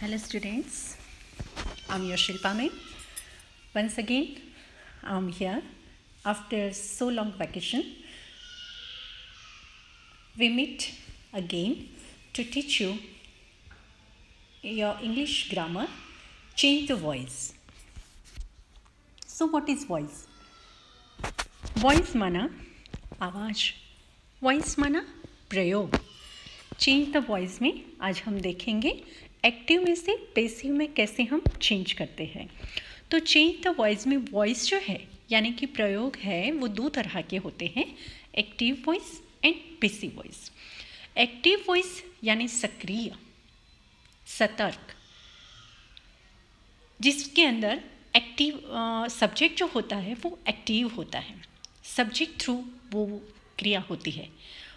Hello students, I'm your Shilpami. Once again, I'm here after so long vacation. We meet again to teach you your English grammar, change the voice. So what is voice? Voice माना आवाज़, voice माना प्रयोग. Change the voice में आज हम देखेंगे active में से पैसिव में कैसे हम चेंज करते हैं. तो चेंज द वॉइस में वॉइस जो है यानी कि प्रयोग है वो दो तरह के होते हैं, active voice and passive voice. Active voice यानी सक्रिय, सतर्क, जिसके अंदर एक्टिव सब्जेक्ट जो होता है वो एक्टिव होता है, सब्जेक्ट थ्रू वो क्रिया होती है.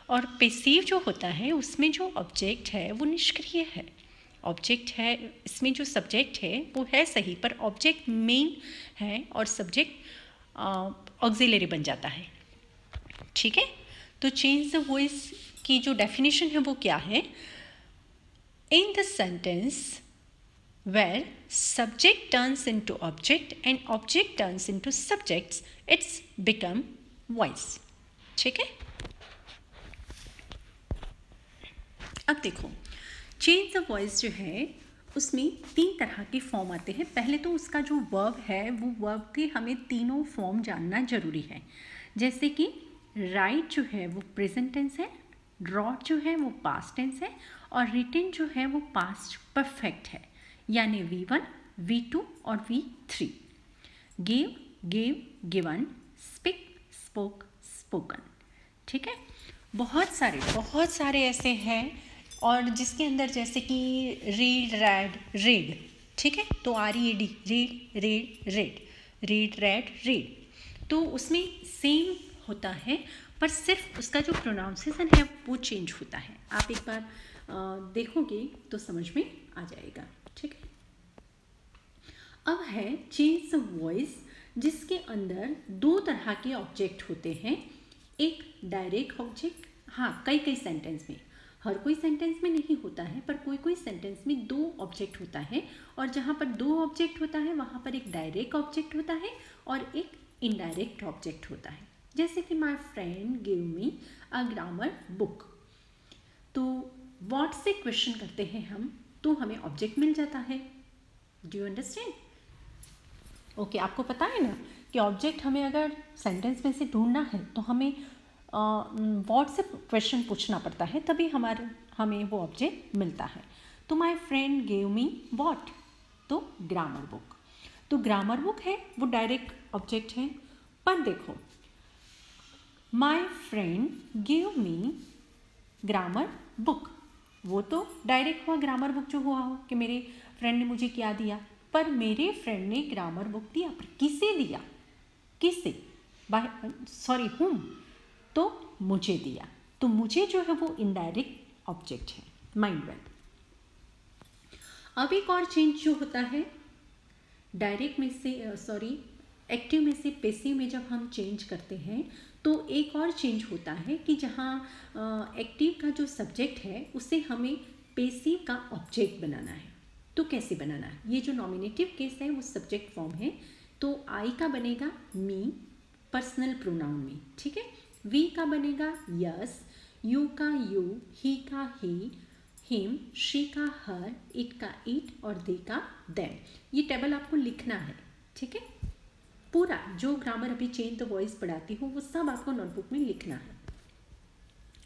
और पैसिव जो होता है उसमें जो ऑब्जेक्ट है वो निष्क्रिय है. ऑब्जेक्ट है, इसमें जो सब्जेक्ट है वो है सही, पर ऑब्जेक्ट मेन है और सब्जेक्ट ऑक्सिलरी बन जाता है. ठीक है. तो चेंज द वॉइस की जो डेफिनेशन है वो क्या है? In the sentence where subject turns into object and object turns into subjects, it's become voice. ठीक है. अब देखो, चेंज द वॉइस जो है उसमें तीन तरह के फॉर्म आते हैं. पहले तो उसका जो वर्ब है वो वर्ब के हमें तीनों फॉर्म जानना जरूरी है. जैसे कि राइट जो है वो प्रेजेंट टेंस है, ड्रॉट जो है वो पास्ट टेंस है और रिटन जो है वो पास्ट परफेक्ट है, यानी V1, V2 और V3. Give, give, given, speak, spoke, spoken. ठीक है. बहुत सारे ऐसे हैं और जिसके अंदर जैसे कि रीड, रैड, रीड. ठीक है. तो RED, read, red, red, read, red, read. तो उसमें सेम होता है पर सिर्फ उसका जो प्रोनाउंसिएशन है वो चेंज होता है. आप एक बार देखोगे तो समझ में आ जाएगा. ठीक है. अब है चेंज द वॉइस, जिसके अंदर दो तरह के ऑब्जेक्ट होते हैं. एक डायरेक्ट ऑब्जेक्ट, हाँ कई सेंटेंस में, हर कोई सेंटेंस में नहीं होता है पर कोई सेंटेंस में दो ऑब्जेक्ट होता है. और जहाँ पर दो ऑब्जेक्ट होता है वहाँ पर एक डायरेक्ट ऑब्जेक्ट होता है और एक इनडायरेक्ट ऑब्जेक्ट होता है. जैसे कि my friend give me a grammar book. तो व्हाट से क्वेश्चन करते हैं हम तो हमें ऑब्जेक्ट मिल जाता है. Do you understand? ओके. आपको पता है ना कि ऑब्जेक्ट हमें अगर सेंटेंस में से ढूंढना है तो हमें व्हाट से क्वेश्चन पूछना पड़ता है, तभी हमें वो ऑब्जेक्ट मिलता है. तो my friend gave me what, तो ग्रामर बुक. तो ग्रामर बुक है वो डायरेक्ट ऑब्जेक्ट है. पर देखो, my friend give me grammar book, वो तो डायरेक्ट हुआ, ग्रामर बुक जो हुआ हो कि मेरे फ्रेंड ने मुझे क्या दिया. पर मेरे फ्रेंड ने ग्रामर बुक दिया, पर किसे दिया? किसे? सॉरी हुम, तो मुझे दिया. तो मुझे जो है वो इनडायरेक्ट ऑब्जेक्ट है. Mind well. अब एक और चेंज जो होता है डायरेक्ट में से एक्टिव में से पैसिव में, जब हम चेंज करते हैं तो एक और चेंज होता है कि जहाँ एक्टिव का जो सब्जेक्ट है उसे हमें पैसिव का ऑब्जेक्ट बनाना है. तो कैसे बनाना है? ये जो नॉमिनेटिव केस है वो सब्जेक्ट फॉर्म है. तो आई का बनेगा मी पर्सनल प्रोनाउन में. ठीक है. वी का बनेगा यस, यू का यू, ही का ही, हिम, शी का हर, इट का इट और दे का देम. ये टेबल आपको लिखना है. ठीक है. पूरा जो ग्रामर अभी चेंज द वॉइस पढ़ाती हूँ वो सब आपको नोटबुक में लिखना है.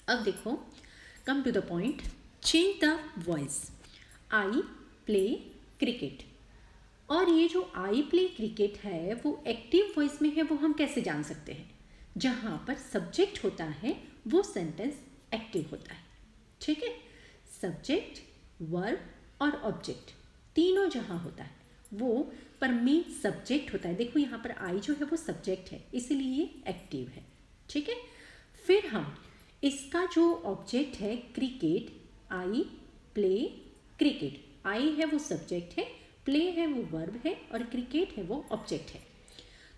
अब देखो, come to the point. Change the voice. I play cricket. और ये जो आई प्ले क्रिकेट है वो एक्टिव वॉइस में है. वो हम कैसे जान सकते हैं? जहाँ पर सब्जेक्ट होता है वो सेंटेंस एक्टिव होता है. ठीक है. सब्जेक्ट, वर्ब और ऑब्जेक्ट तीनों जहाँ होता है वो पर मेन सब्जेक्ट होता है. देखो यहाँ पर आई जो है वो सब्जेक्ट है, इसीलिए ये एक्टिव है. ठीक है. फिर हम इसका जो ऑब्जेक्ट है क्रिकेट, आई प्ले क्रिकेट. आई है वो सब्जेक्ट है, प्ले है वो वर्ब है और क्रिकेट है वो ऑब्जेक्ट है.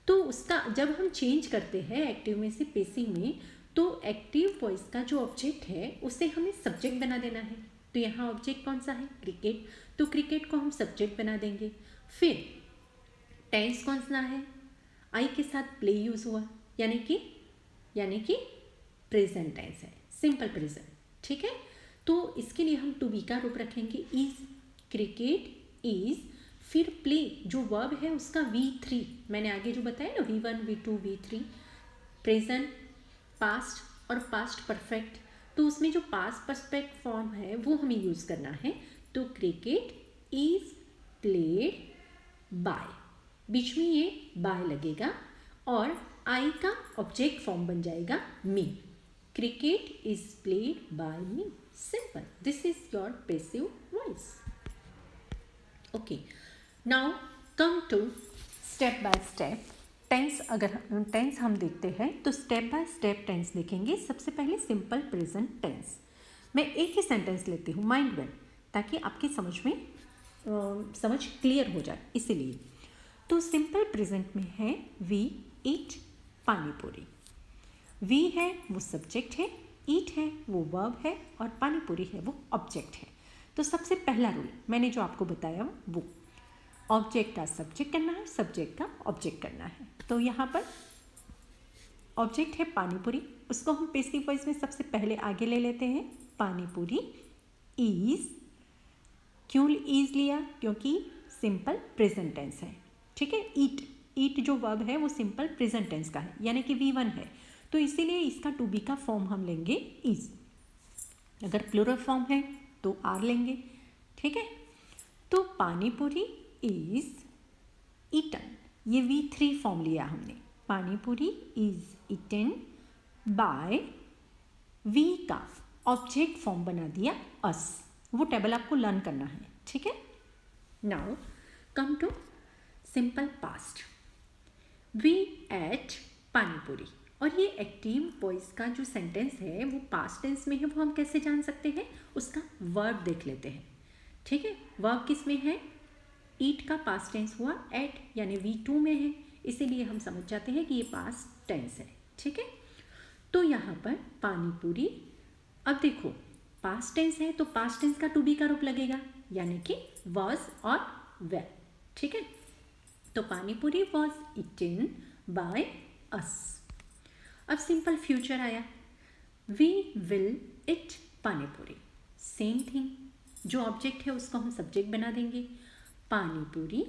तो उसका जब हम चेंज करते हैं एक्टिव में से पैसिव में, तो एक्टिव वॉइस का जो ऑब्जेक्ट है उसे हमें सब्जेक्ट बना देना है. तो यहाँ ऑब्जेक्ट कौन सा है? क्रिकेट। तो क्रिकेट को हम सब्जेक्ट बना देंगे। फिर टेंस कौन सा है? आई के साथ प्ले यूज हुआ, यानी कि प्रेजेंट टेंस है, सिंपल प्रेजेंट। ठीक है, तो इसके लिए हम टू बी का रूप रखेंगे इज, क्रिकेट इज, फिर प्ले जो वर्ब है उसका V3, मैंने आगे जो बताया ना V1 V2 V3, present, past और पास्ट परफेक्ट, तो उसमें जो पास्ट परफेक्ट फॉर्म है वो हमें यूज़ करना है। तो क्रिकेट इज प्लेड बाय, बीच में ये बाय लगेगा और आई का ऑब्जेक्ट फॉर्म बन जाएगा me. Cricket is played by me, simple, this is your passive voice. Okay, now come to step by step tense. अगर टेंस हम देखते हैं तो स्टेप बाय स्टेप टेंस देखेंगे। सबसे पहले सिंपल प्रेजेंट टेंस। मैं एक ही सेंटेंस लेती हूँ, माइंड वेल, ताकि आपकी समझ क्लियर हो जाए, इसीलिए। तो सिंपल प्रेजेंट में है वी ईट पानी पूरी। वी है वो सब्जेक्ट है, ईट है वो वर्ब है और पानी पूरी है वो ऑब्जेक्ट है। तो सबसे पहला रूल मैंने जो आपको बताया वो ऑब्जेक्ट का सब्जेक्ट करना है, सब्जेक्ट का ऑब्जेक्ट करना है। तो यहाँ पर ऑब्जेक्ट है पानीपुरी, उसको हम पैसिव वॉइस में सबसे पहले आगे ले लेते हैं। पानीपुरी इज, क्यों इज लिया? क्योंकि सिंपल प्रेजेंट टेंस है। ठीक है, ईट जो वर्ब है वो सिंपल प्रेजेंट टेंस का है, यानी कि V1 है, तो इसीलिए इसका टू बी का फॉर्म हम लेंगे इज। अगर प्लूरल फॉर्म है तो आर लेंगे। ठीक है, तो पानीपुरी इज ईटन, ये V3 फॉर्म लिया हमने। Panipuri is eaten by, we का ऑब्जेक्ट फॉर्म बना दिया अस। वो टेबल आपको लर्न करना है। ठीक है, now come to simple past. We ate panipuri, और ये एक्टिव वॉइस का जो सेंटेंस है वो पास्ट टेंस में है, वो हम कैसे जान सकते हैं? उसका वर्ब देख लेते हैं। ठीक है, वर्ब किस में है? ईट का पास्ट टेंस हुआ एट, यानी V2 में है, इसीलिए हम समझ जाते हैं कि ये पास्ट टेंस है। ठीक है, तो यहाँ पर पानीपुरी, अब देखो पास्ट टेंस है तो पास्ट टेंस का टू बी का रूप लगेगा, यानी कि वॉज और वेर। ठीक है, तो panipuri was eaten by us. अब सिंपल फ्यूचर आया, we will eat panipuri, same thing, जो ऑब्जेक्ट है उसको हम सब्जेक्ट बना देंगे। पानीपुरी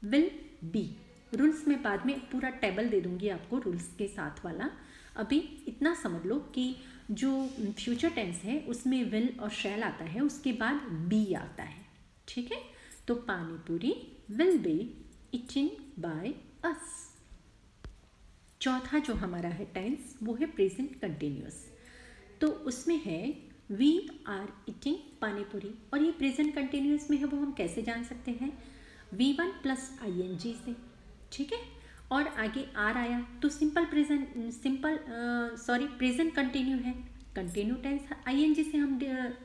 विल बी, रूल्स में बाद में पूरा टेबल दे दूंगी आपको रूल्स के साथ वाला। अभी इतना समझ लो कि जो फ्यूचर टेंस है उसमें विल और शैल आता है, उसके बाद बी आता है। ठीक है, तो panipuri will be eaten by us. चौथा जो हमारा है टेंस वो है प्रेजेंट कंटिन्यूअस, तो उसमें है वी आर ईटिंग पानीपुरी, और ये प्रेजेंट कंटिन्यूअस में है, वो हम कैसे जान सकते हैं? V1 प्लस ING से। ठीक है, और आगे आर आया तो प्रेजेंट कंटिन्यू है, कंटिन्यू टेंस ING से हम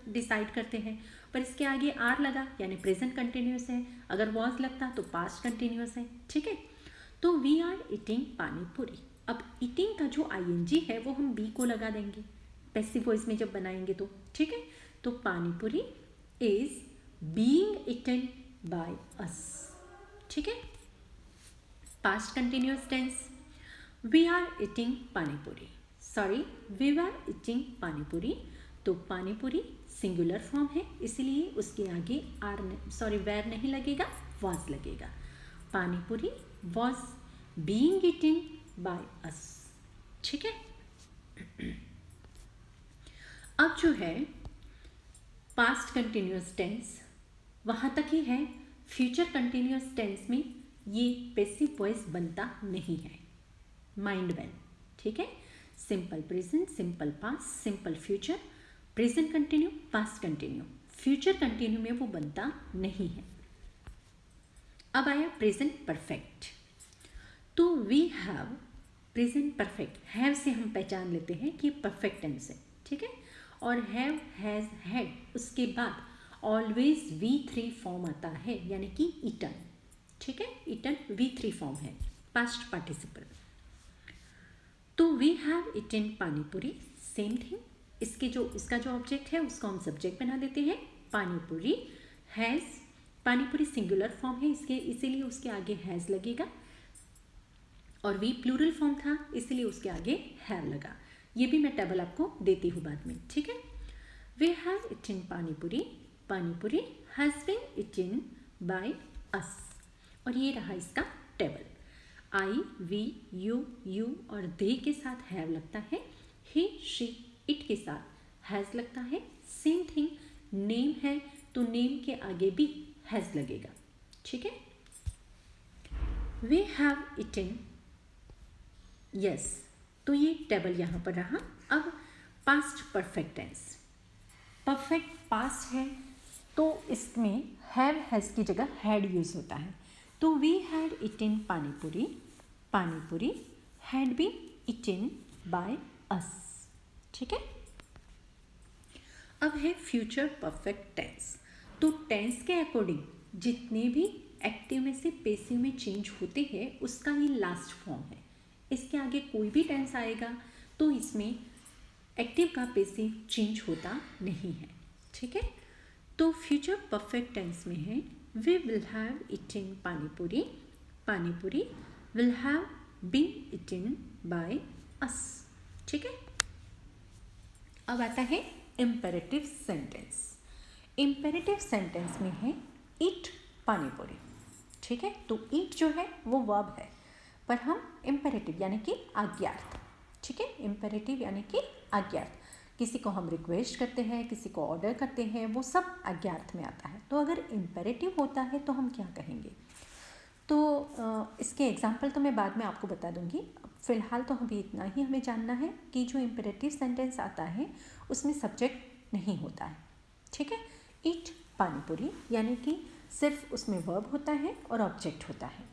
डिसाइड करते हैं, पर इसके आगे आर लगा यानी प्रेजेंट कंटिन्यूअस है, अगर वॉज लगता तो पास्ट कंटिन्यूअस है। ठीक है, तो वी आर ईटिंग पानीपुरी। अब ईटिंग का जो ING है वो हम बी को लगा देंगे पैसिव वॉइस में जब बनाएंगे तो। ठीक है, तो panipuri is being eaten by us. ठीक है, past continuous tense, we are eating panipuri, we are eating panipuri, तो पानीपुरी सिंगुलर फॉर्म है, इसलिए उसके आगे वेर नहीं लगेगा, वॉज लगेगा। Panipuri was being eaten by us. ठीक है, अब जो है पास्ट कंटिन्यूअस टेंस वहाँ तक ही है। फ्यूचर कंटिन्यूअस टेंस में ये पैसिव वॉइस बनता नहीं है, माइंड वेल। ठीक है, simple present, simple past, simple future, present continue, past continue, future continue में वो बनता नहीं है। अब आया प्रेजेंट परफेक्ट, तो we have present perfect, have से हम पहचान लेते हैं कि परफेक्ट टेंस है। ठीक है, और हैव, हैज, हैड, उसके बाद ऑलवेज V3 फॉर्म आता है, यानी कि ईटन। ठीक है, ईटन V3 फॉर्म है, पास्ट पार्टिसिपल। तो we have eaten panipuri, same thing, इसका जो ऑब्जेक्ट है उसको हम सब्जेक्ट बना देते हैं panipuri has, panipuri singular form है इसके, इसीलिए उसके आगे हैज़ लगेगा, और वी प्लूरल फॉर्म था इसलिए उसके आगे हैव लगा। ये भी मैं टेबल आपको देती हूँ बाद में, ठीक है। We have eaten panipuri, panipuri has been eaten by us, और ये रहा इसका टेबल। आई, वी, यू और दे के साथ हैव लगता है, ही, शी, इट के साथ हैज़ लगता है। सेम थिंग, नेम है तो नेम के आगे भी हैज़ लगेगा, ठीक है। वी हैव इटन, यस, तो ये टेबल यहाँ पर रहा। अब past perfect tense, perfect past है तो इसमें हैव हैज़ की जगह हैड यूज़ होता है। तो we had eaten panipuri, panipuri had been eaten by us, ठीक है। अब है फ्यूचर परफेक्ट टेंस। तो टेंस के अकॉर्डिंग जितने भी एक्टिव में से पैसिव में चेंज होते हैं उसका ये लास्ट फॉर्म है। इसके आगे कोई भी टेंस आएगा तो इसमें एक्टिव का पैसिव चेंज होता नहीं है, ठीक है। तो फ्यूचर परफेक्ट टेंस में है we will have eaten panipuri, panipuri will have been eaten by us, ठीक है। अब आता है इम्पेरेटिव सेंटेंस। इम्पेरेटिव सेंटेंस में है ईट पानीपुरी, ठीक है। तो ईट जो है वो वर्ब है, पर हम इम्पेरेटिव यानी कि आज्ञार्थ, ठीक है। इम्पेरेटिव यानी कि आज्ञार्थ, किसी को हम रिक्वेस्ट करते हैं, किसी को ऑर्डर करते हैं, वो सब आज्ञार्थ में आता है। तो अगर इम्पेरेटिव होता है तो हम क्या कहेंगे? तो इसके एग्जाम्पल तो मैं बाद में आपको बता दूंगी। फ़िलहाल तो अभी इतना ही हमें जानना है कि जो इम्पेरेटिव सेंटेंस आता है उसमें सब्जेक्ट नहीं होता है, ठीक है। ईट पानीपुरी यानी कि सिर्फ उसमें वर्ब होता है और ऑब्जेक्ट होता है।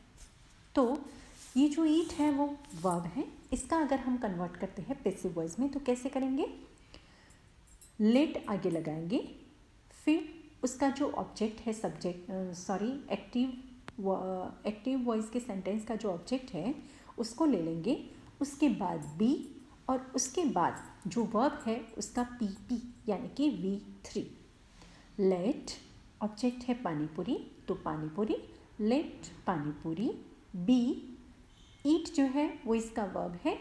तो ये जो ईट है वो वर्ब है। इसका अगर हम कन्वर्ट करते हैं पैसिव वॉइस में तो कैसे करेंगे? लेट आगे लगाएंगे, फिर उसका जो ऑब्जेक्ट है सब्जेक्ट एक्टिव वॉइस के सेंटेंस का जो ऑब्जेक्ट है उसको ले लेंगे, उसके बाद बी, और उसके बाद जो वर्ब है उसका पी यानी कि V3। लेट ऑब्जेक्ट है पानीपुरी, तो पानीपुरी लेट पानीपुरी। बी ईट जो है वो इसका वर्ब है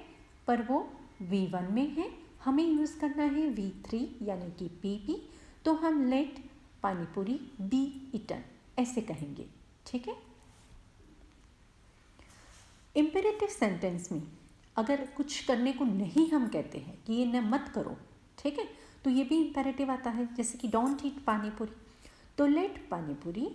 पर वो V1 में है, हमें यूज़ करना है V3 यानी कि PP, तो हम लेट पानीपुरी बी ईटन ऐसे कहेंगे, ठीक है। इम्पेरेटिव सेंटेंस में अगर कुछ करने को नहीं हम कहते हैं कि ये न मत करो, ठीक है, तो ये भी इम्पेरेटिव आता है। जैसे कि डोंट ईट पानीपुरी, तो let panipuri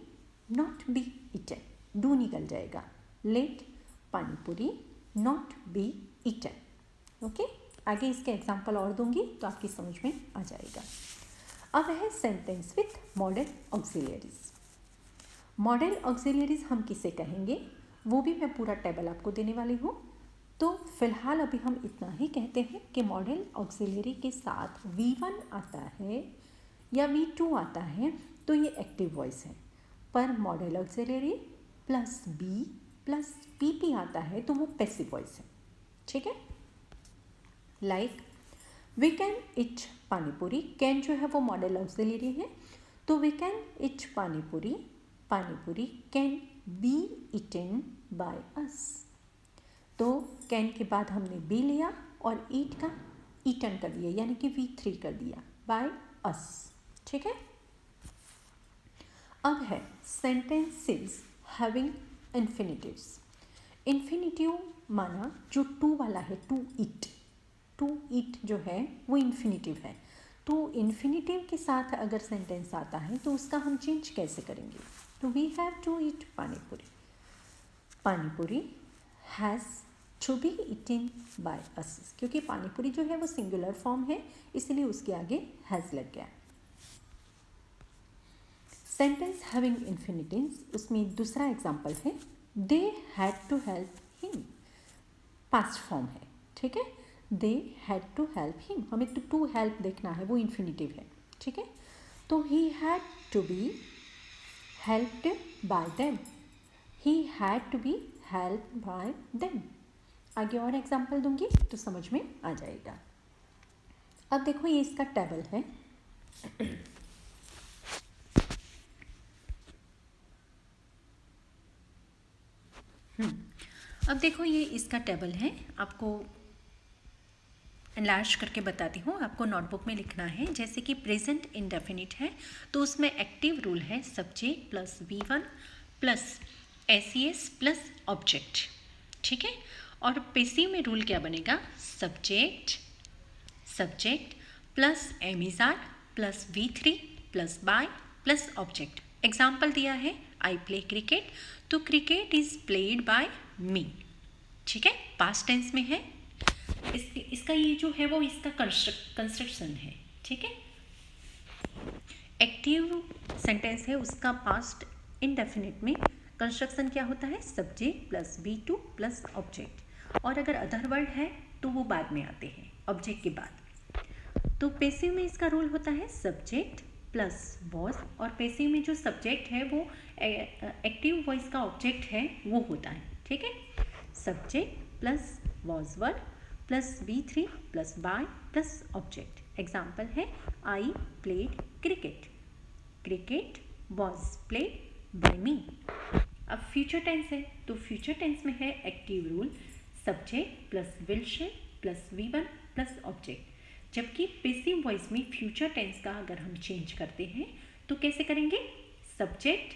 not be eaten, do निकल जाएगा, let panipuri not be eaten. Okay, आगे इसके एग्जाम्पल और दूंगी तो आपकी समझ में आ जाएगा। अब है sentence with model auxiliaries. Model auxiliaries हम किसे कहेंगे वो भी मैं पूरा टेबल आपको देने वाली हूँ। तो फिलहाल अभी हम इतना ही कहते हैं कि मॉडल ऑक्सिलियरी के साथ V1 आता है या V2 आता है तो ये एक्टिव वॉइस है, पर modal auxiliary plus be plus PP आता है तो वो पैसिव वॉइस है, ठीक है। Like we can eat panipuri, can जो है वो मॉडल ऑक्सिलियरी है, तो we can eat panipuri, panipuri can be eaten by us. तो कैन के बाद हमने बी लिया और ईट का ईटन कर दिया यानी कि V3 कर दिया बाय अस, ठीक है। अब है सेंटेंसेस हैविंग इन्फिनिटिव्स। इन्फिनिटिव माना जो टू वाला है, टू इट जो है वो इन्फिनिटिव है। तो इन्फिनिटिव के साथ अगर सेंटेंस आता है तो उसका हम चेंज कैसे करेंगे? तो we have to eat panipuri, panipuri has to be eaten by us, क्योंकि पानीपुरी जो है वो सिंगुलर फॉर्म है इसलिए उसके आगे हैज़ लग गया। सेंटेंस हैविंग इन्फिनिटिव्स, उसमें दूसरा एग्जाम्पल है they had to help him, past form है, ठीक है। They had to help him, हमें टू हेल्प देखना है, वो इन्फिनिटिव है, ठीक है। तो he had to be helped by them, he had to be help by them. आगे और एग्जाम्पल दूंगी तो समझ में आ जाएगा। अब देखो ये इसका टेबल है। अब देखो ये इसका टेबल है, आपको एनलार्ज करके बताती हूँ। आपको नोटबुक में लिखना है। जैसे कि प्रेजेंट इंडेफिनिट है तो उसमें एक्टिव रूल है subject plus V1 plus SES plus object, ठीक है। और पैसिव में रूल क्या बनेगा, subject plus am is are plus V3 plus by plus object. Example दिया है आई प्ले क्रिकेट, तो cricket is played by me, ठीक है, पास्ट टेंस में है। इसका ये जो है वो इसका कंस्ट्रक्शन है, ठीक है। एक्टिव सेंटेंस है, उसका पास्ट इंडेफिनिट में कंस्ट्रक्शन क्या होता है, subject plus V2 plus object. और अगर अदर वर्ड है तो वो बाद में आते हैं ऑब्जेक्ट के बाद। तो पैसिव में इसका रूल होता है सब्जेक्ट प्लस वॉज, और पैसिव में जो सब्जेक्ट है वो एक्टिव वॉइस का ऑब्जेक्ट है वो होता है, ठीक है। Subject plus was were plus V3 plus by plus object. Example है I played cricket was played by me. अब फ्यूचर टेंस है तो फ्यूचर टेंस में है active rule subject plus will shall plus V1 plus object. जबकि passive voice में future tense का अगर हम चेंज करते हैं तो कैसे करेंगे, सब्जेक्ट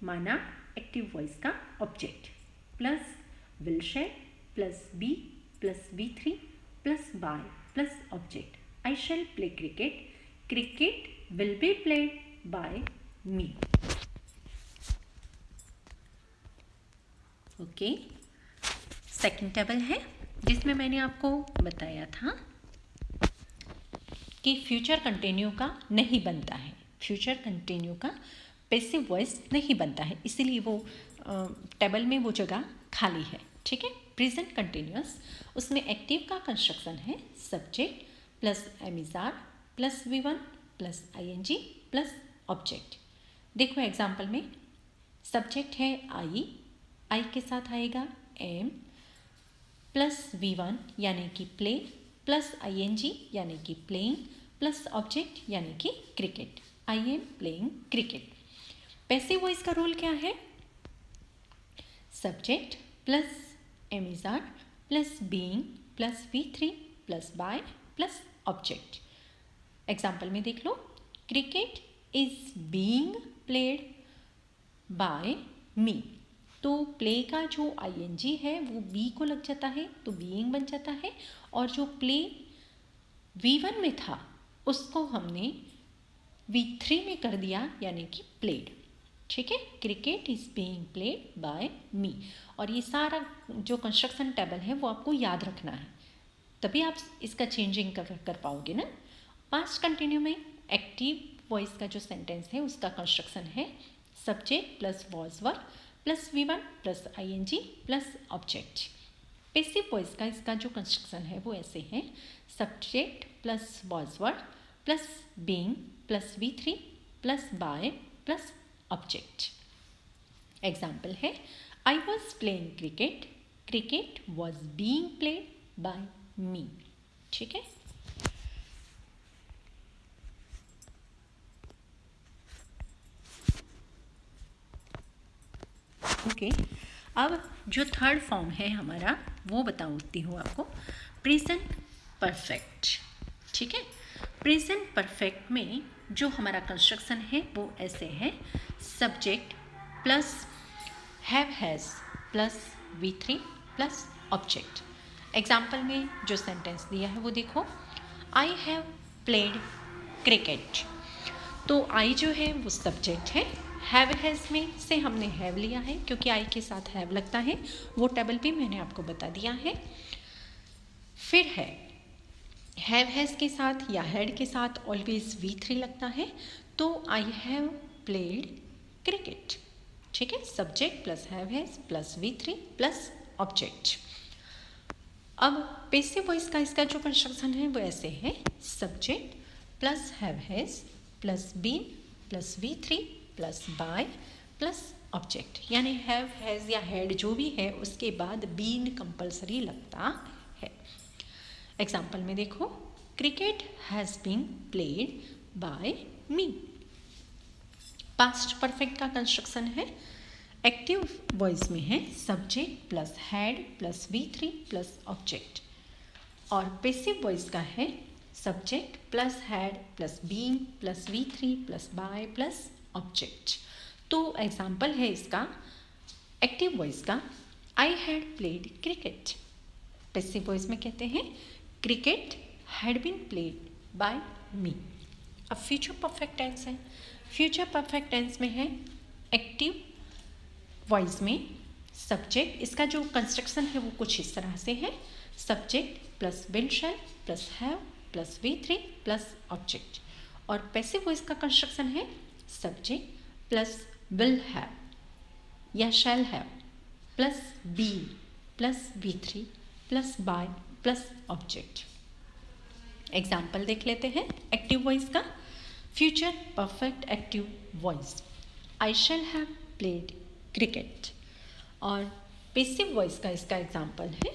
माना एक्टिव वॉइस का object plus will shall plus be plus V3 plus by plus object. I shall play cricket will be played by me. Okay, second table है जिसमें मैंने आपको बताया था कि फ्यूचर कंटिन्यू का नहीं बनता है, फ्यूचर कंटिन्यू का पैसिव वॉइस नहीं बनता है, इसीलिए वो टेबल में वो जगह खाली है, ठीक है। प्रेजेंट कंटिन्यूअस, उसमें एक्टिव का कंस्ट्रक्शन है subject plus am is are plus V1 plus ING plus object. देखो एग्जाम्पल में सब्जेक्ट है आई के साथ आएगा एम प्लस V1 यानी कि प्ले प्लस ING यानी कि प्लेइंग प्लस ऑब्जेक्ट यानी कि cricket, I am playing cricket. Passive voice का रूल क्या है, subject plus am is are plus being plus V3 plus by plus object. Example में देख लो, cricket is being played by me, तो प्ले का जो ING है वो बी को लग जाता है तो बीइंग बन जाता है, और जो प्ले V1 में था उसको हमने V3 में कर दिया यानी कि प्लेड, ठीक है। Cricket is being played by me. और ये सारा जो कंस्ट्रक्शन टेबल है वो आपको याद रखना है, तभी आप इसका चेंजिंग कर पाओगे ना। पास्ट कंटिन्यू में एक्टिव वॉइस का जो सेंटेंस है उसका कंस्ट्रक्शन है subject plus was were plus V1 plus ING plus object. Passive voice का इसका जो कंस्ट्रक्शन है वो ऐसे है subject plus was were plus being plus V3 plus by plus object. Example है I was playing cricket was being played by me, ठीक है। ओके, अब जो थर्ड फॉर्म है हमारा वो बताती हूँ आपको, प्रेजेंट परफेक्ट, ठीक है। प्रेजेंट परफेक्ट में जो हमारा कंस्ट्रक्शन है वो ऐसे है subject plus have has plus V3 plus object. Example में जो सेंटेंस दिया है वो देखो, आई हैव प्लेड क्रिकेट, तो आई जो है वो सब्जेक्ट है, हैव हैज़ में से हमने हैव लिया है क्योंकि आई के साथ हैव लगता है, वो टेबल भी मैंने आपको बता दिया है। फिर है हैव हैज़ के साथ या हैड के साथ ऑलवेज V3 लगता है, तो आई हैव प्लेड क्रिकेट, ठीक है। Subject plus have has plus V3 plus object. अब पैसिव वॉइस का इसका जो कंस्ट्रक्शन है वो ऐसे है subject plus have has plus been plus V3 plus by plus object, यानी हैव हैज़ या हैड जो भी है उसके बाद बीन कंपल्सरी लगता है। एग्जाम्पल में देखो, cricket has been played by me. Past perfect का कंस्ट्रक्शन है एक्टिव वॉइस में है subject plus had plus V3 plus object, और पैसिव वॉइस का है subject plus had plus being plus V3 plus by plus object. तो example है इसका एक्टिव वॉइस का, I had played cricket. Passive voice में कहते हैं cricket had been played by me. अब फ्यूचर परफेक्ट टेंस है, फ्यूचर परफेक्ट टेंस में है एक्टिव वॉइस में सब्जेक्ट, इसका जो कंस्ट्रक्शन है वो कुछ इस तरह से है, subject plus will shall plus have plus V3 plus object. और पैसिव वॉइस का कंस्ट्रक्शन है सब्जेक्ट प्लस विल हैव या shall have plus be plus V3 plus by plus object. Example देख लेते हैं एक्टिव वॉइस का। Future perfect active voice, I shall have played cricket. और passive voice का इसका एग्जाम्पल है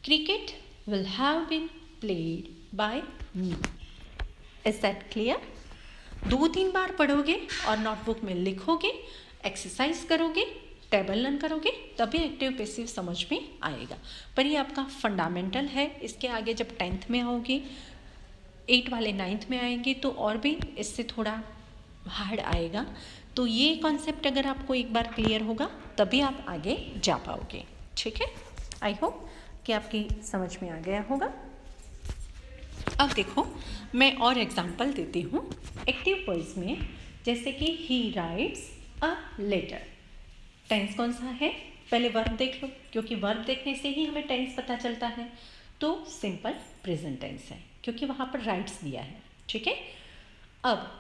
cricket will have been played by me. Is that clear? 2-3 बार पढ़ोगे और नोटबुक में लिखोगे, एक्सरसाइज करोगे, टेबल लर्न करोगे, तभी एक्टिव पैसिव समझ में आएगा। पर ये आपका फंडामेंटल है, इसके आगे जब 10th में आओगे, 8 वाले 9th में आएंगे तो और भी इससे थोड़ा हार्ड आएगा। तो ये कॉन्सेप्ट अगर आपको एक बार क्लियर होगा तभी आप आगे जा पाओगे। ठीक है, आई होप कि आपकी समझ में आ गया होगा। अब देखो मैं और एग्जांपल देती हूँ एक्टिव वॉइस में, जैसे कि he writes a letter. Tense कौन सा है, पहले वर्ब देख लो, क्योंकि वर्ब देखने से ही हमें टेंस पता चलता है। तो सिंपल प्रेजेंट टेंस है क्योंकि वहाँ पर राइट्स दिया है। ठीक है, अब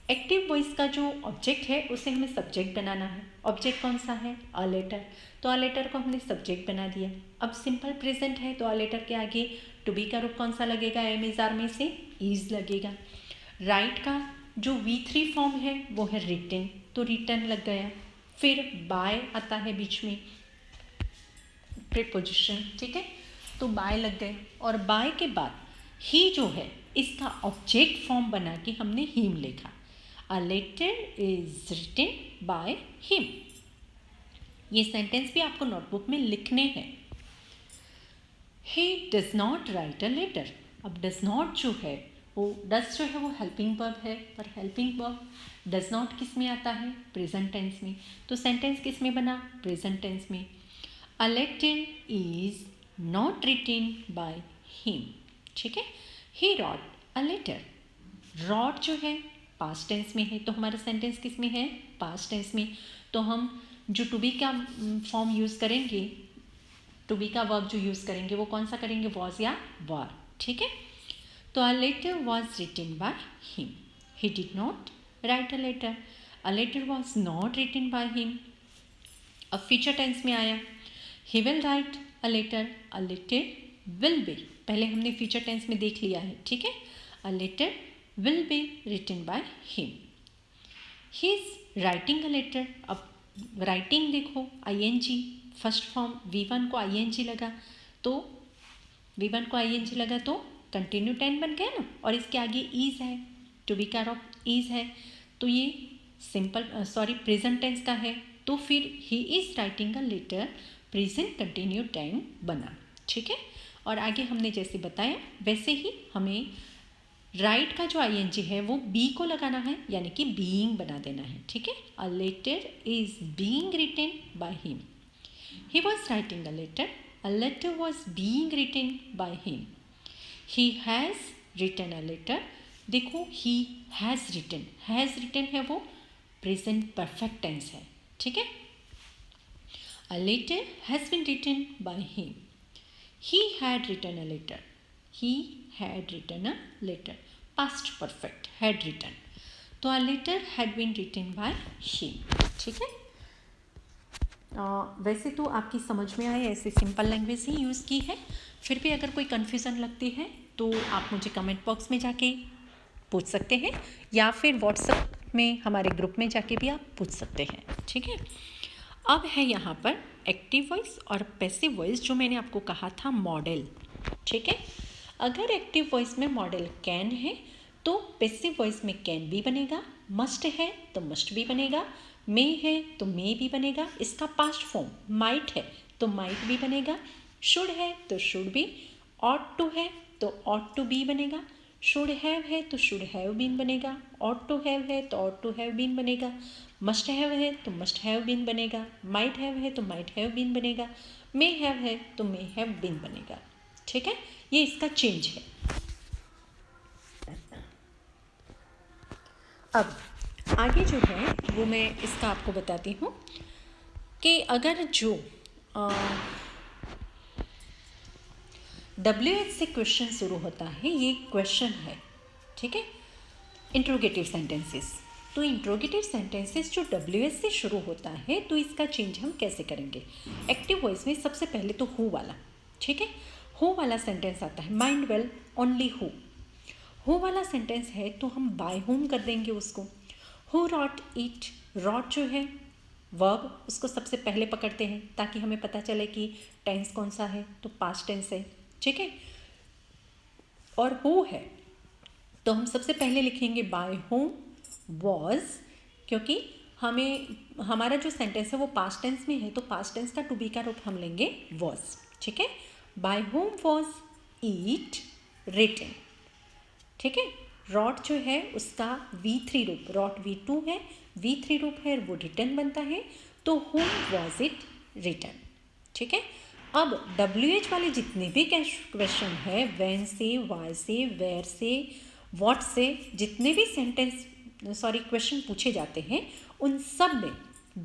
एक्टिव वॉइस का जो ऑब्जेक्ट है उसे हमें सब्जेक्ट बनाना है। ऑब्जेक्ट कौन सा है, अ लेटर, तो अ लेटर को हमने सब्जेक्ट बना दिया। अब सिंपल प्रेजेंट है तो अ लेटर के आगे टू बी का रूप कौन सा लगेगा, एम इज आर में से इज लगेगा। राइट का जो V3 फॉर्म है वो है रिटन, तो रिटन लग गया। फिर बाय आता है बीच में प्रीपोजिशन, ठीक है, तो बाय लग गए। और बाय के बाद ही जो है इसका ऑब्जेक्ट फॉर्म बना के हमने हिम लिखा। A letter is written by him. ये सेंटेंस भी आपको नोटबुक में लिखने हैं। He does not write a letter. अब डज नॉट जो है वो, डज जो है वो हेल्पिंग वर्ब है, पर हेल्पिंग वर्ब डज नॉट किस में आता है, प्रेजेंट टेंस में। तो सेंटेंस किस में बना, प्रेजेंट टेंस में। A letter is not written by him. ठीक है, he wrote a letter. Wrote जो है पास्ट टेंस में है, तो हमारा सेंटेंस किस में है, पास्ट टेंस में। तो हम जो टू बी का फॉर्म यूज़ करेंगे, टू बी का वर्ब जो यूज़ करेंगे वो कौन सा करेंगे, वॉज या वर। ठीक है, तो a letter was written by him. He did not write a letter. A letter was not written by him. अब फ्यूचर टेंस में आया, he will write a letter. A letter will be, पहले हमने future tense में देख लिया है। ठीक है, a letter will be written by him. He is writing a letter. अब राइटिंग देखो ING फर्स्ट फॉर्म, V1 को ING लगा तो V1 को ING लगा तो कंटिन्यू टेन बन गया ना, और इसके आगे इज है, टू बी का ऑफ इज है, तो ये सिंपल प्रेजेंट टेंस का है। तो फिर he is writing a letter, present continue tense बना। ठीक है, और आगे हमने जैसे बताया वैसे ही हमें राइट का जो ING है वो बी को लगाना है, यानी कि बीइंग बना देना है। ठीक है, a letter is being written by him. He was writing a letter was being written by him. He has written a letter. देखो ही हैज़ रिटन है वो प्रेजेंट परफेक्ट टेंस है। ठीक है, a letter has been written by him. He had written a letter. ही had written a letter, past perfect, had written, तो a letter had been written by him। ठीक है, वैसे तो आपकी समझ में आए, ऐसे सिंपल लैंग्वेज ही यूज़ की है। फिर भी अगर कोई कन्फ्यूज़न लगती है तो आप मुझे कमेंट बॉक्स में जाके पूछ सकते हैं, या फिर व्हाट्सएप में हमारे ग्रुप में जाके भी आप पूछ सकते हैं। ठीक है, अब है यहाँ पर एक्टिव वॉइस और पैसिव वॉइस, जो मैंने आपको कहा था मॉडल। ठीक है, अगर एक्टिव वॉइस में मॉडल कैन है तो पैसिव वॉइस में कैन भी बनेगा, मस्ट है तो मस्ट भी बनेगा, मे है तो मे भी बनेगा, इसका पास्ट फॉर्म माइट है तो माइट भी बनेगा, शुड है तो शुड भी, ऑट टू है तो ऑट टू बी बनेगा, शुड हैव है तो शुड हैव बीन बनेगा, ऑट टू हैव है तो ऑट टू हैव बीन बनेगा, मस्ट हैव है तो मस्ट हैव बीन बनेगा, माइट हैव है तो माइट हैव बीन बनेगा, मे हैव है तो मे हैव बीन बनेगा। ठीक है, ये इसका चेंज है। अब आगे जो है वो मैं इसका आपको बताती हूँ कि अगर जो WH से क्वेश्चन शुरू होता है, ये क्वेश्चन है, ठीक है, इंट्रोगेटिव सेंटेंसेस। तो इंट्रोगेटिव सेंटेंसेस जो WH से शुरू होता है तो इसका चेंज हम कैसे करेंगे? एक्टिव वॉइस में सबसे पहले तो हु वाला, ठीक है, हु वाला सेंटेंस आता है, mind well only who. Who वाला सेंटेंस है तो हम बाय होम कर देंगे उसको। हु रॉट इट, रॉट जो है वर्ब, उसको सबसे पहले पकड़ते हैं ताकि हमें पता चले कि टेंस कौन सा है, तो पास्ट टेंस है, ठीक है। और हु है तो हम सबसे पहले लिखेंगे बाय होम वॉज, क्योंकि हमें हमारा जो सेंटेंस है वो पास्ट टेंस में है तो पास्ट टेंस का टू बी का रूप हम लेंगे वॉज, ठीक है। By whom was it written, ठीक है। रॉट जो है उसका V3 रूप, रॉट V2 है, V3 रूप है, वो रिटन बनता है, तो होम वॉज इट रिटन, ठीक है। अब WH वाले जितने भी क्वेश्चन है, व्हेन से, वाई से, वेयर से, व्हाट से, जितने भी क्वेश्चन पूछे जाते हैं उन सब में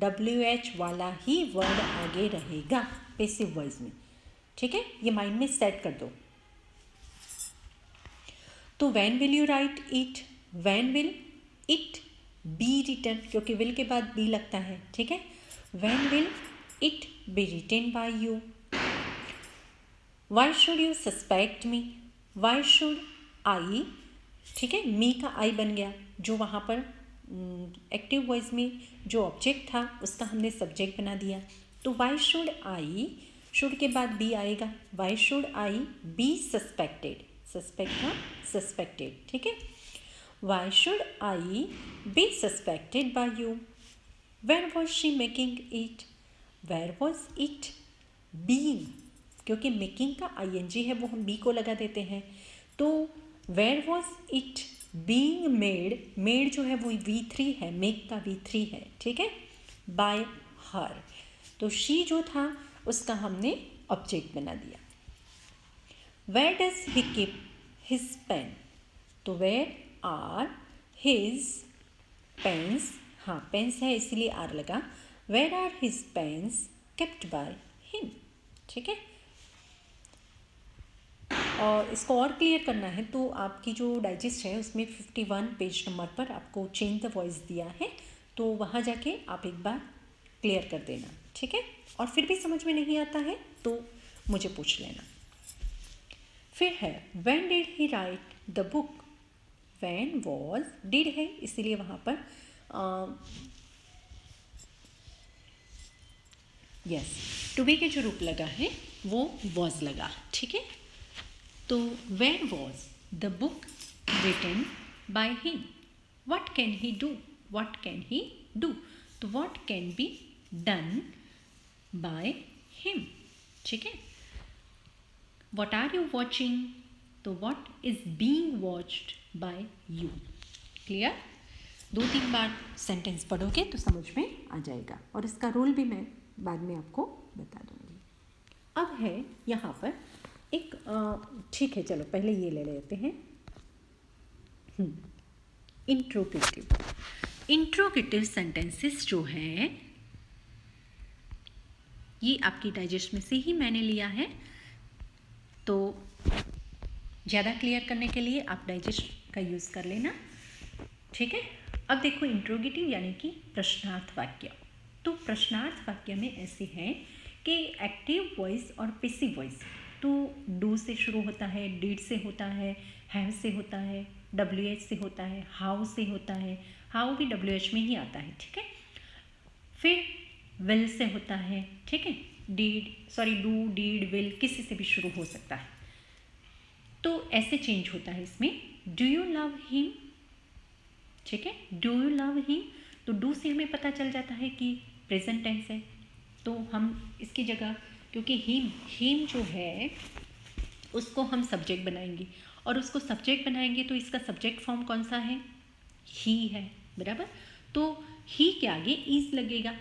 WH वाला ही वर्ड आगे रहेगा पैसिव वॉइस में, ठीक है। ये माइंड में सेट कर दो। तो when will you write it, when will it be written, क्योंकि विल के बाद बी लगता है, ठीक है। When will it be written by you, why should you suspect me, why should I, ठीक है, मी का आई बन गया, जो वहाँ पर एक्टिव वॉइस में जो ऑब्जेक्ट था उसका हमने सब्जेक्ट बना दिया। तो वाई शुड आई, शुड के बाद बी आएगा, why should I be suspected, suspect था सस्पेक्टेड, ठीक है। Why should I be suspected by you, where was she making it, where was it being, क्योंकि मेकिंग का ING है वो हम बी को लगा देते हैं, तो where was it being made, made जो है वो V3 है, मेक का V3 है, ठीक है, बाय हर, तो शी जो था उसका हमने ऑब्जेक्ट बना दिया। Where does he keep his pen, तो वेयर आर हिज पेन्स, हाँ पेन्स है इसलिए आर लगा, where are his pens kept by him, ठीक है। और इसको और क्लियर करना है तो आपकी जो डाइजेस्ट है उसमें 51 पेज नंबर पर आपको चेंज द वॉइस दिया है, तो वहाँ जाके आप एक बार क्लियर कर देना, ठीक है। और फिर भी समझ में नहीं आता है तो मुझे पूछ लेना। फिर है when did he right the book, when was, did है इसीलिए वहाँ पर यस टू बी के जो रूप लगा है वो वॉज लगा, ठीक है। तो when was the book written by him, what can he do, what can he do, तो what can be done by him, ठीक है। व्हाट आर यू वॉचिंग, तो what is being watched by you, clear. 2-3 बार sentence पढ़ोगे तो समझ में आ जाएगा और इसका रूल भी मैं बाद में आपको बता दूंगी। अब है यहाँ पर एक ठीक है, चलो पहले ये ले लेते हैं, इंट्रोगेटिव। इंट्रोगेटिव सेंटेंसेस जो है ये आपकी डाइजेस्ट में से ही मैंने लिया है, तो ज़्यादा क्लियर करने के लिए आप डाइजेस्ट का यूज़ कर लेना, ठीक है। अब देखो इंट्रोगेटिव यानी कि प्रश्नार्थ वाक्य। तो प्रश्नार्थ वाक्य में ऐसे है कि एक्टिव वॉइस और पैसिव वॉइस, तो डू से शुरू होता है, डिड से होता है, हैव से होता है, WH से होता है, हाउ से होता है, हाउ भी WH में ही आता है, ठीक है। फिर विल से होता है, ठीक है, डू डीड विल किसी से भी शुरू हो सकता है, तो ऐसे चेंज होता है इसमें। डू यू लव हिम, ठीक है, डू यू लव हिम, तो डू से हमें पता चल जाता है कि प्रेजेंट टेंस है, तो हम इसकी जगह, क्योंकि हिम जो है उसको हम सब्जेक्ट बनाएंगे, और उसको सब्जेक्ट बनाएंगे तो इसका सब्जेक्ट फॉर्म कौन सा है, ही है, बराबर। तो ही के आगे इज लगेगा,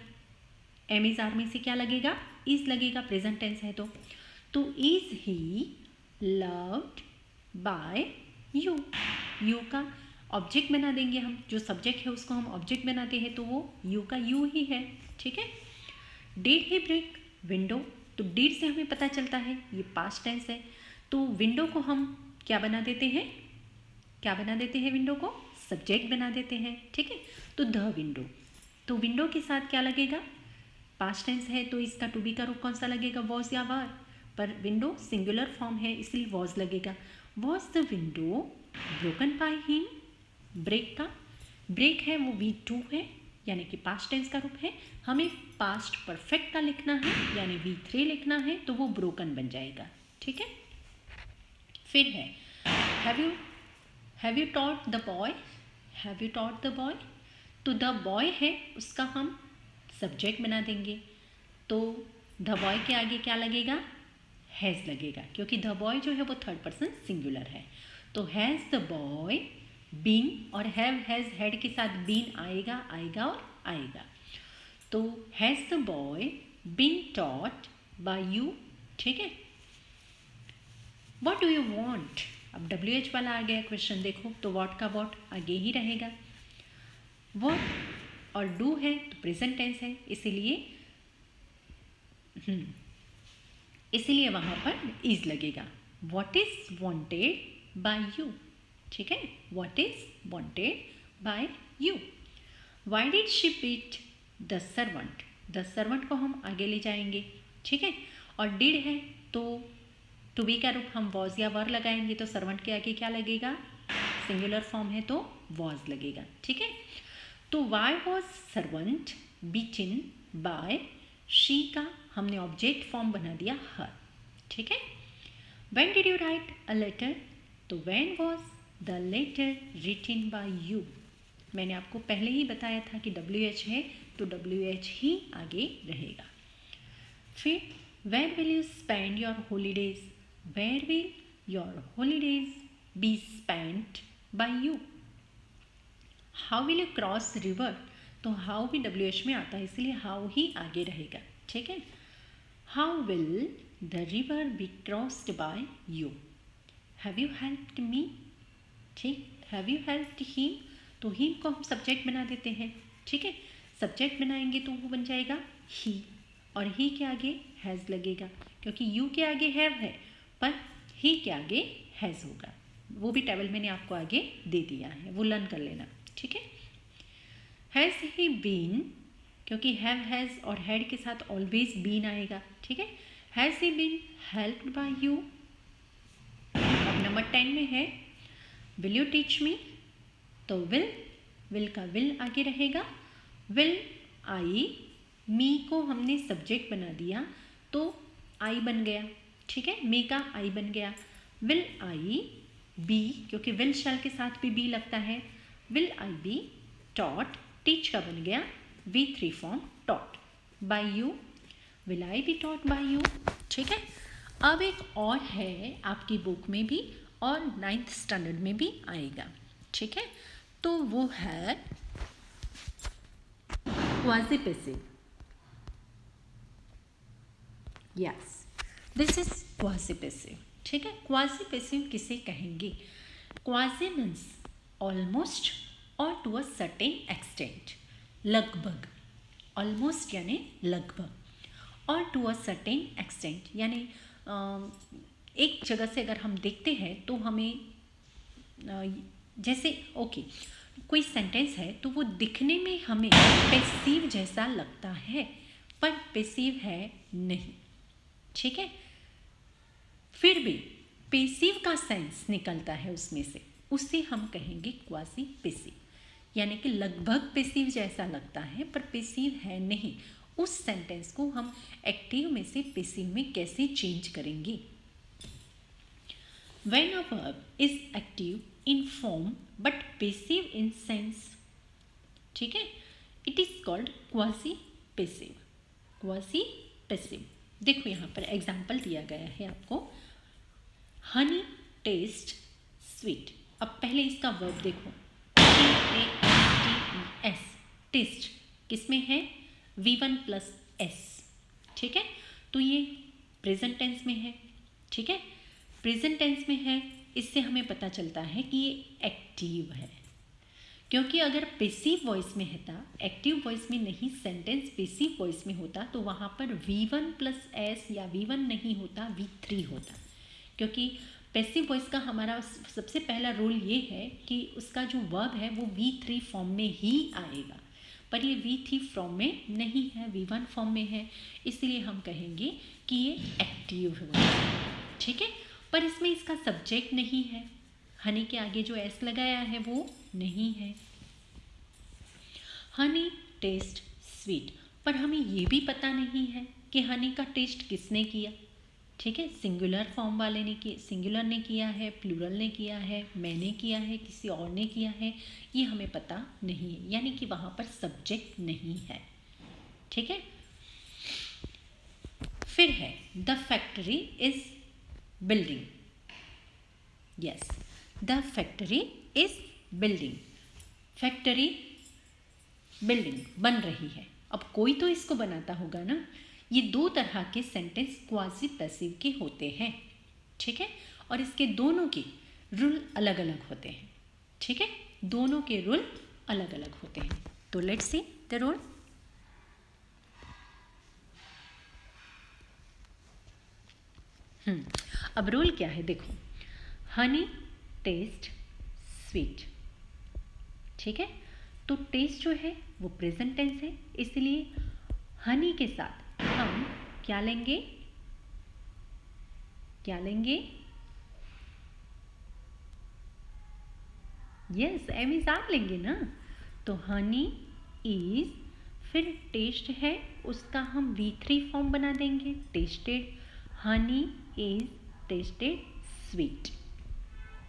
एम इज आर में से क्या लगेगा, इज लगेगा, प्रेजेंट टेंस है तो is he loved by you, you का ऑब्जेक्ट बना देंगे हम, जो सब्जेक्ट है उसको हम ऑब्जेक्ट बनाते हैं, तो वो यू का यू ही है, ठीक है। डिड ही ब्रेक विंडो, तो डिड से हमें पता चलता है ये पास्ट टेंस है, तो विंडो को हम क्या बना देते हैं, क्या बना देते हैं, विंडो को सब्जेक्ट बना देते हैं, ठीक है। तो द विंडो, तो विंडो के साथ क्या लगेगा, पास्ट टेंस है तो इसका टू बी का रूप कौन सा लगेगा, वॉज या वर, पर विंडो सिंगुलर फॉर्म है इसलिए वॉज लगेगा। Was the window broken by him, break का ब्रेक है वो V2 है, यानी कि पास्ट टेंस का रूप है, हमें पास्ट परफेक्ट का लिखना है यानी V3 लिखना है, तो वो ब्रोकन बन जाएगा, ठीक है। फिर है have you taught the boy, have you taught the boy, तो द बॉय है उसका हम सब्जेक्ट बना देंगे, तो द बॉय के आगे क्या लगेगा, हैज़ लगेगा, क्योंकि द बॉय जो है वो थर्ड पर्सन सिंगुलर है, तो हैज़ द बॉय बीन, और हैव हैज़ हैड के साथ बीन आएगा आएगा और आएगा, तो has the boy been taught by you, ठीक है। व्हाट डू यू वांट, अब WH वाला आ गया क्वेश्चन, देखो तो व्हाट का व्हाट आगे ही रहेगा, व्हाट और डू है तो प्रेजेंट टेंस है, इसीलिए वहाँ पर इज लगेगा। What is wanted by you, ठीक है, what is wanted by you. Why did she beat the servant, the servant को हम आगे ले जाएंगे, ठीक है, और डिड है तो टू बी का रूप हम वॉज या वर लगाएंगे, तो सर्वेंट के आगे क्या लगेगा, सिंगुलर फॉर्म है तो वॉज लगेगा, ठीक है। तो why was servant beaten by, she का हमने ऑब्जेक्ट फॉर्म बना दिया हर, ठीक है। When did you write a letter, तो when was the letter written by you, मैंने आपको पहले ही बताया था कि WH है तो WH ही आगे रहेगा। फिर where will you spend your holidays, where will your holidays be spent by you. How will you cross river, तो हाउ भी WH में आता है इसलिए हाउ ही आगे रहेगा, ठीक है। How will the river be crossed by you, have you helped me, ठीक, हैव यू हेल्प्ड हिम, तो हिम को हम सब्जेक्ट बना देते हैं, ठीक है, सब्जेक्ट बनाएंगे तो वो बन जाएगा ही, और ही के आगे हैज़ लगेगा, क्योंकि यू के आगे हैव है पर ही के आगे हैज़ होगा, वो भी टेबल मैंने आपको आगे दे दिया है, वो लर्न कर लेना, ठीक है। हैज़ ही बीन, क्योंकि हैव हैज़ और हैड के साथ ऑलवेज बीन आएगा, ठीक है। Has he been helped by you. अब नंबर 10 में है विल यू टीच मी, तो विल का विल आगे रहेगा, विल आई, मी को हमने सब्जेक्ट बना दिया तो आई बन गया, ठीक है, मी का आई बन गया। विल आई बी, क्योंकि विल शैल के साथ भी बी लगता है, will I be taught, teach का बन गया V3 form taught by you, will I be taught by you, ठीक है। अब एक और है आपकी बुक में भी और 9th स्टैंडर्ड में भी आएगा, ठीक है, तो वो है quasi passive, yes this is quasi passive, ठीक है। क्वाजी पैसिव किसे कहेंगे, क्वाजी मीन्स ऑलमोस्ट और टू अ सर्टेन एक्सटेंट, लगभग, ऑलमोस्ट यानी लगभग, और टू अ सर्टेन एक्सटेंट यानी एक जगह से अगर हम देखते हैं तो हमें जैसे ओके कोई सेंटेंस है तो वो दिखने में हमें पैसिव जैसा लगता है पर पैसिव है नहीं, ठीक है, फिर भी पैसिव का सेंस निकलता है उसमें से, उसे हम कहेंगे क्वाजी पैसिव, यानी कि लगभग पैसिव जैसा लगता है पर पैसिव है नहीं। उस सेंटेंस को हम एक्टिव में से पैसिव में कैसे चेंज करेंगे। When a verb is active in form but passive in sense, ठीक है, it is called quasi passive. Quasi passive, देखो यहाँ पर एग्जाम्पल दिया गया है आपको, हनी टेस्ट स्वीट। अब पहले इसका वर्ब देखो, TASTES, टेस्ट किसमें है, V1 प्लस S, ठीक है। तो ये प्रेजेंट टेंस में है, ठीक है, प्रेजेंट टेंस में है, इससे हमें पता चलता है कि ये एक्टिव है। क्योंकि अगर पेसिव वॉइस में है था, एक्टिव वॉइस में नहीं, सेंटेंस पेसिव वॉइस में होता तो वहाँ पर V1 प्लस S या V1 नहीं होता, V3 होता। क्योंकि पेसिव वॉइस का हमारा सबसे पहला रूल ये है कि उसका जो वर्ब है वो V3 फॉर्म में ही आएगा, पर ये V3 फॉर्म में नहीं है, V1 फॉर्म में है, इसलिए हम कहेंगे कि ये एक्टिव वॉइस है, ठीक है। पर इसमें इसका सब्जेक्ट नहीं है, हनी के आगे जो एस लगाया है वो नहीं है। हनी टेस्ट स्वीट, पर हमें ये भी पता नहीं है कि हनी का टेस्ट किसने किया, ठीक है। सिंगुलर फॉर्म वाले ने किया, सिंगुलर ने किया है, प्लूरल ने किया है, मैंने किया है, किसी और ने किया है, ये हमें पता नहीं है, यानी कि वहाँ पर सब्जेक्ट नहीं है, ठीक है। फिर है the factory is building, yes, the factory is building, factory building बन रही है। अब कोई तो इसको बनाता होगा ना। ये दो तरह के सेंटेंस क्वासी पैसिव के होते हैं, ठीक है, और इसके दोनों के रूल अलग अलग होते हैं, ठीक है, दोनों के रूल अलग अलग होते हैं। तो लेट्स सी द रूल। अब रूल क्या है, देखो, हनी टेस्ट स्वीट, ठीक है। तो टेस्ट जो है वो प्रेजेंट टेंस है, इसलिए हनी के साथ हम क्या लेंगे, क्या लेंगे, यस, एमिज़ान लेंगे ना। तो हनी इज, फिर टेस्ट है उसका हम V3 फॉर्म बना देंगे, tested, honey is tested sweet,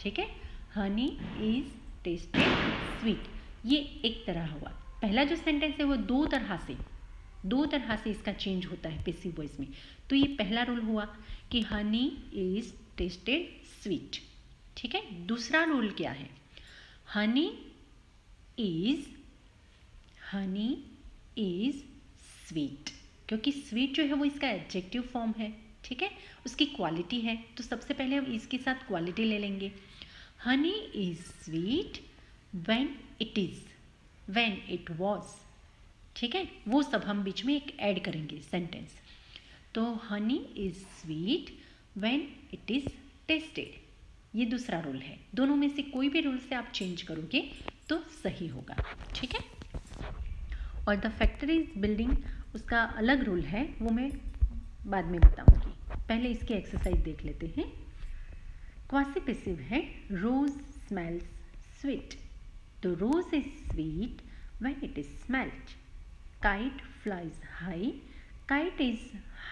ठीक है, हनी इज टेस्टेड स्वीट। ये एक तरह हुआ। पहला जो सेंटेंस है वो दो तरह से इसका चेंज होता है पेसिव वॉइस में। तो ये पहला रूल हुआ कि हनी इज टेस्टेड स्वीट, ठीक है। दूसरा रूल क्या है, हनी इज स्वीट, क्योंकि स्वीट जो है वो इसका एडजेक्टिव फॉर्म है, ठीक है, उसकी क्वालिटी है। तो सबसे पहले हम इसके साथ क्वालिटी ले लेंगे। Honey is sweet when it is, when it was, ठीक है, वो सब हम बीच में एक ऐड करेंगे सेंटेंस। तो honey is sweet when it is tested, ये दूसरा रूल है। दोनों में से कोई भी रूल से आप चेंज करोगे तो सही होगा, ठीक है। और द फैक्ट्री इज बिल्डिंग, उसका अलग रूल है, वो मैं बाद में बताऊंगी। पहले इसकी एक्सरसाइज देख लेते हैं। क्वासी पैसिव है रोज स्मेल्स स्वीट, तो rose is sweet when it is smelled. Kite flies high, kite is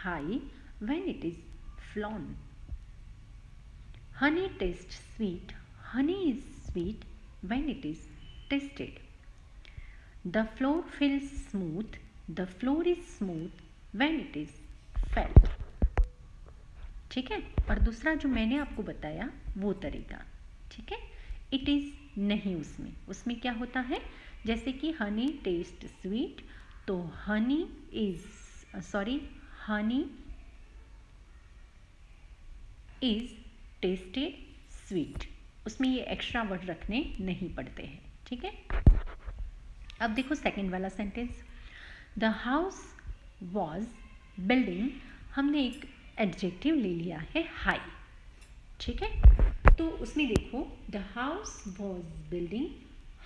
high when it is flown. Honey tastes sweet, honey is sweet when it is tasted. The floor feels smooth, the floor is smooth when it is felt, ठीक है। और दूसरा जो मैंने आपको बताया वो तरीका, ठीक है, इट इज़ नहीं, उसमें क्या होता है, जैसे कि हनी टेस्ट स्वीट, तो हनी इज टेस्टेड स्वीट, उसमें ये एक्स्ट्रा वर्ड रखने नहीं पड़ते हैं, ठीक है। अब देखो सेकंड वाला sentence, the house was building, हमने एक एडजेक्टिव ले लिया है हाई, ठीक है। तो उसमें देखो the house was building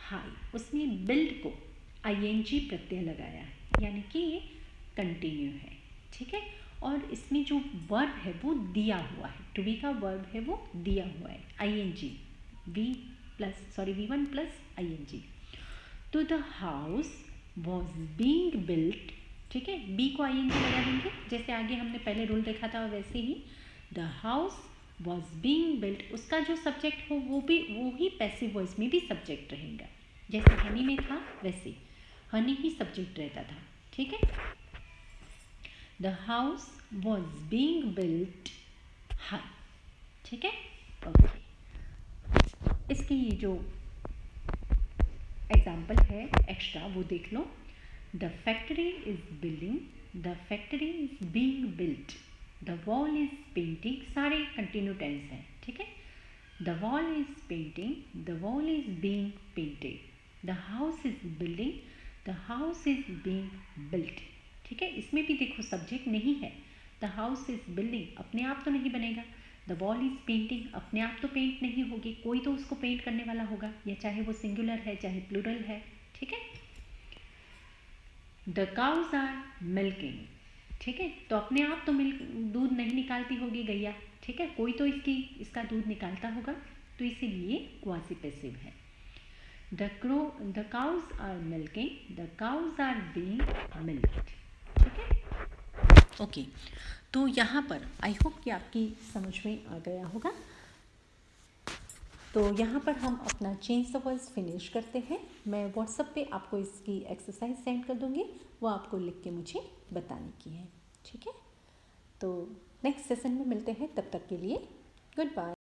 high, उसमें बिल्ड को ING प्रत्यय लगाया है, यानी कि ये कंटिन्यू है, ठीक है। और इसमें जो वर्ब है वो दिया हुआ है, टू बी का वर्ब है वो दिया हुआ है, ING, V1 प्लस ING। तो the house was being built, ठीक है, बी को ING लगा देंगे, जैसे आगे हमने पहले रूल देखा था वैसे ही। The house was being built, उसका जो सब्जेक्ट हो वो ही पैसिव वॉइस में भी सब्जेक्ट रहेगा, जैसे हनी में था वैसे। हनी ही सब्जेक्ट रहता था, ठीक है। The house was being built high, ठीक है। ओके, इसकी ये जो एग्जाम्पल है एक्स्ट्रा वो देख लो। The factory is building, the factory is being built, the wall is painting, सारे कंटिन्यू टेंस हैं, ठीक है। The wall is painting, the wall is being painted, the house is building, the house is being built, ठीक है। इसमें भी देखो subject नहीं है। द हाउस इज बिल्डिंग अपने आप तो नहीं बनेगा, द वॉल इज पेंटिंग अपने आप तो पेंट नहीं होगी, कोई तो उसको पेंट करने वाला होगा, या चाहे वो सिंगुलर है चाहे प्लूरल है, ठीक है। द काउज आर मिल्किंग, ठीक है, तो अपने आप तो मिल्क दूध नहीं निकालती होगी गैया, ठीक है, कोई तो इसका दूध निकालता होगा, तो इसीलिए क्वासी पैसिव है। The cows are milking, the cows are being milked, ठीक है। ओके, तो यहाँ पर आई होप कि आपकी समझ में आ गया होगा। तो यहाँ पर हम अपना चेंज द वर्ड्स फिनिश करते हैं। मैं व्हाट्सएप पे आपको इसकी एक्सरसाइज सेंड कर दूँगी, वो आपको लिख के मुझे बताने की है, ठीक है। तो नेक्स्ट सेशन में मिलते हैं, तब तक के लिए गुड बाय।